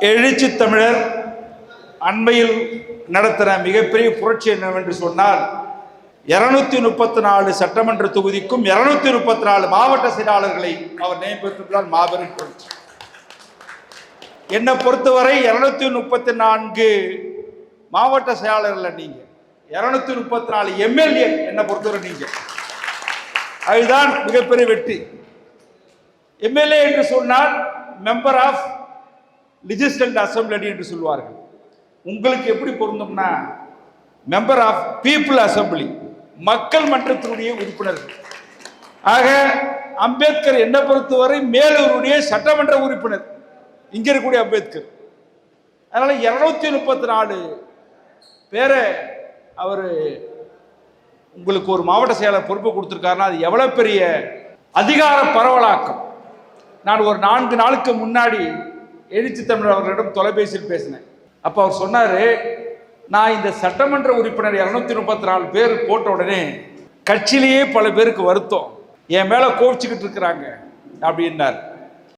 எழுச்சி தமிழர் அண்மையில் நடத்தின மிகப்பெரிய புரட்சி என்னவென்று சொன்னால் 234 சட்டமன்ற தொகுதிக்கும் 234 மாவட்ட செயலாளர்களை அவர் நியமிப்பதால் மாபெரும் புரட்சி. என்னை பொறுத்தவரை 234 மாவட்ட செயலாளர்கள் நீங்க, 234 எம்எல்ஏ என்னை பொறுத்தவரை நீங்க, அதுதான் மிகப்பெரிய வெற்றி. எம்எல்ஏ என்று சொன்னால் மெம்பர் ஆஃப் லெஜிஸ்லேட்டிவ் அசெம்பிளி என்று சொல்வார்கள். உங்களுக்கு எப்படி பொருந்தும்னா மெம்பர் ஆஃப் பீப்புள் அசெம்பிளி, மக்கள் மன்றத்தினுடைய உறுப்பினர்கள். ஆக அம்பேத்கர் என்னை பொறுத்தவரை மேலூருடைய சட்டமன்ற உறுப்பினர், இங்க இருக்கக்கூடிய அம்பேத்கர். அதனால 234 பேரை அவர் உங்களுக்கு ஒரு மாவட்ட செயலாளர் பொறுப்பு கொடுத்துருக்காருன்னா அது எவ்வளவு பெரிய அதிகார பரவலாக்கம். நான் ஒரு 4 நாளுக்கு முன்னாடி எழுச்சி தமிழர் அவர்களிடம் தொலைபேசியில் பேசினேன். அப்போ அவர் சொன்னார், நான் இந்த சட்டமன்ற உறுப்பினர் 234 பேர் போட்ட உடனே கட்சியிலேயே பல பேருக்கு வருத்தம், என் மேலே கோவிச்சுக்கிட்டு இருக்கிறாங்க அப்படின்னார்.